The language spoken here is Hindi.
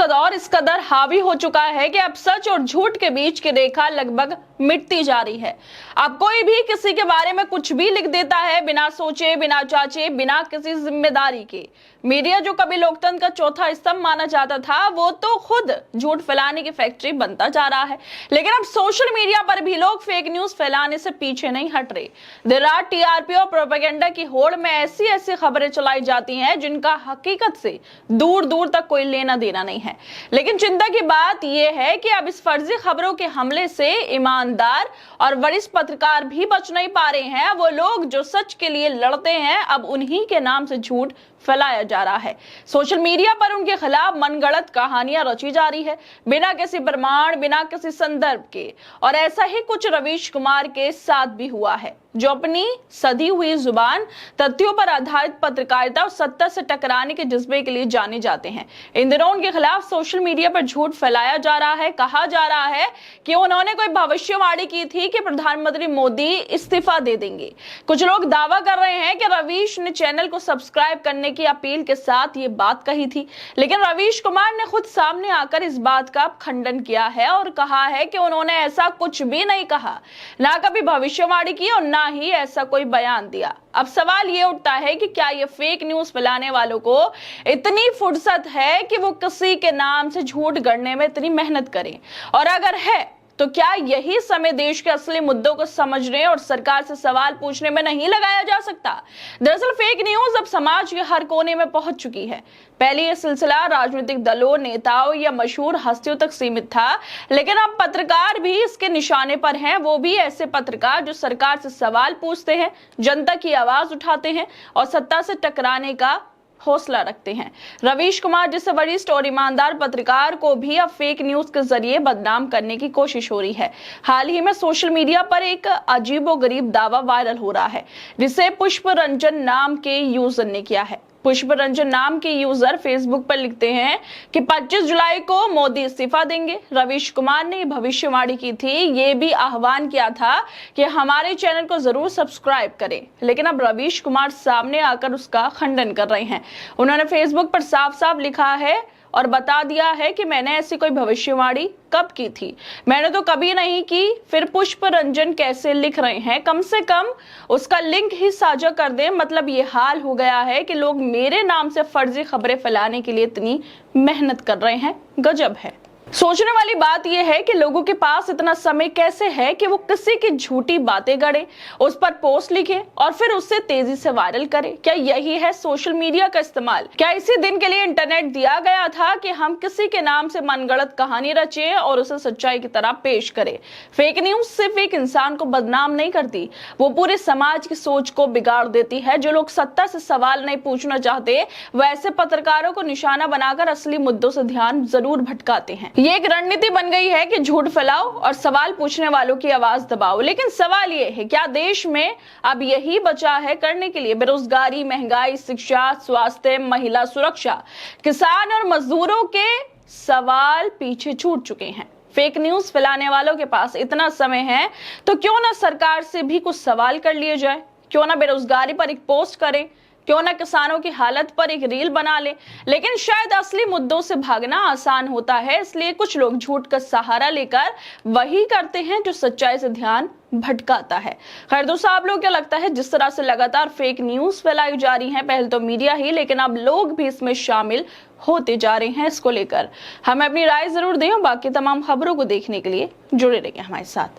का दौर इस कदर हावी हो चुका है कि अब सच और झूठ के बीच की रेखा लगभग मिटती जा रही है। अब कोई भी किसी के बारे में कुछ भी लिख देता है, बिना सोचे, बिना जांचे, बिना किसी जिम्मेदारी के। मीडिया जो कभी लोकतंत्र का चौथा स्तंभ माना जाता था, वो तो खुद झूठ फैलाने की फैक्ट्री बनता जा रहा है। लेकिन अब सोशल मीडिया पर भी लोग फेक न्यूज फैलाने से पीछे नहीं हट रहे। देर रात टीआरपी और प्रोपेगेंडा की होड़ में ऐसी ऐसी खबरें चलाई जाती हैं जिनका हकीकत से दूर दूर तक कोई लेना देना नहीं है। लेकिन चिंता की बात यह है कि अब इस फर्जी खबरों के हमले से ईमानदार और वरिष्ठ पत्रकार भी बच नहीं पा रहे हैं। वो लोग जो सच के लिए लड़ते हैं, अब उन्हीं के नाम से झूठ फैलाया जा रहा है। सोशल मीडिया पर उनके खिलाफ मनगढ़ंत कहानियां रची जा रही है, बिना किसी प्रमाण, बिना किसी संदर्भ के। और ऐसा ही कुछ रवीश कुमार के साथ भी हुआ है, जो अपनी सधी हुई जुबान, तथ्यों पर आधारित पत्रकारिता और सत्ता से टकराने के जज्बे के लिए जाने जाते हैं। इन दिनों उनके खिलाफ सोशल मीडिया पर झूठ फैलाया जा रहा है। कहा जा रहा है कि उन्होंने कोई भविष्यवाणी की थी कि प्रधानमंत्री मोदी इस्तीफा दे देंगे। कुछ लोग दावा कर रहे हैं कि रवीश ने चैनल को सब्सक्राइब करने की अपील के साथ ये बात कही थी, लेकिन रवीश कुमार ने खुद सामने आकर इस बात का खंडन किया है और कहा है कि उन्होंने ऐसा कुछ भी नहीं कहा, ना कभी भविष्यवाणी की और ना ही ऐसा कोई बयान दिया। अब सवाल ये उठता है कि क्या ये फेक न्यूज फैलाने वालों को इतनी फुर्सत है कि वो किसी के नाम से झूठ गढ़ने में इतनी मेहनत करें, और अगर है तो क्या यही समय देश के असली मुद्दों को समझने और सरकार से सवाल पूछने में नहीं लगाया जा सकता? दरअसल फेक न्यूज अब समाज के हर कोने में पहुंच चुकी है। पहले यह सिलसिला राजनीतिक दलों, नेताओं या मशहूर हस्तियों तक सीमित था, लेकिन अब पत्रकार भी इसके निशाने पर हैं। वो भी ऐसे पत्रकार जो सरकार से सवाल पूछते हैं, जनता की आवाज उठाते हैं और सत्ता से टकराने का हौसला रखते हैं। रवीश कुमार जैसे वरिष्ठ और ईमानदार पत्रकार को भी अब फेक न्यूज के जरिए बदनाम करने की कोशिश हो रही है। हाल ही में सोशल मीडिया पर एक अजीबोगरीब दावा वायरल हो रहा है, जिसे पुष्प रंजन नाम के यूजर ने किया है। पुष्प रंजन नाम के यूजर फेसबुक पर लिखते हैं कि 25 जुलाई को मोदी इस्तीफा देंगे। रवीश कुमार ने भविष्यवाणी की थी, ये भी आह्वान किया था कि हमारे चैनल को जरूर सब्सक्राइब करें, लेकिन अब रवीश कुमार सामने आकर उसका खंडन कर रहे हैं। उन्होंने फेसबुक पर साफ साफ लिखा है और बता दिया है कि मैंने ऐसी कोई भविष्यवाणी कब की थी, मैंने तो कभी नहीं की। फिर पुष्प रंजन कैसे लिख रहे हैं, कम से कम उसका लिंक ही साझा कर दें। मतलब ये हाल हो गया है कि लोग मेरे नाम से फर्जी खबरें फैलाने के लिए इतनी मेहनत कर रहे हैं। गजब है। सोचने वाली बात यह है कि लोगों के पास इतना समय कैसे है कि वो किसी की झूठी बातें गढ़े, उस पर पोस्ट लिखे और फिर उससे तेजी से वायरल करे। क्या यही है सोशल मीडिया का इस्तेमाल? क्या इसी दिन के लिए इंटरनेट दिया गया था कि हम किसी के नाम से मनगढ़ंत कहानी रचें और उसे सच्चाई की तरह पेश करें? फेक न्यूज सिर्फ एक इंसान को बदनाम नहीं करती, वो पूरे समाज की सोच को बिगाड़ देती है। जो लोग सत्ता से सवाल नहीं पूछना चाहते, वैसे पत्रकारों को निशाना बनाकर असली मुद्दों से ध्यान जरूर भटकाते हैं। ये एक रणनीति बन गई है कि झूठ फैलाओ और सवाल पूछने वालों की आवाज दबाओ। लेकिन सवाल ये है, क्या देश में अब यही बचा है करने के लिए? बेरोजगारी, महंगाई, शिक्षा, स्वास्थ्य, महिला सुरक्षा, किसान और मजदूरों के सवाल पीछे छूट चुके हैं। फेक न्यूज फैलाने वालों के पास इतना समय है तो क्यों ना सरकार से भी कुछ सवाल कर लिए जाए, क्यों ना बेरोजगारी पर एक पोस्ट करें, क्यों ना किसानों की हालत पर एक रील बना ले। लेकिन शायद असली मुद्दों से भागना आसान होता है, इसलिए कुछ लोग झूठ का सहारा लेकर वही करते हैं जो सच्चाई से ध्यान भटकाता है। खैर दोस्तों, आप लोग क्या लगता है, जिस तरह से लगातार फेक न्यूज फैलाई जा रही है, पहले तो मीडिया ही, लेकिन अब लोग भी इसमें शामिल होते जा रहे हैं। इसको लेकर हमें अपनी राय जरूर दें और बाकी तमाम खबरों को देखने के लिए जुड़े रहिए हमारे साथ।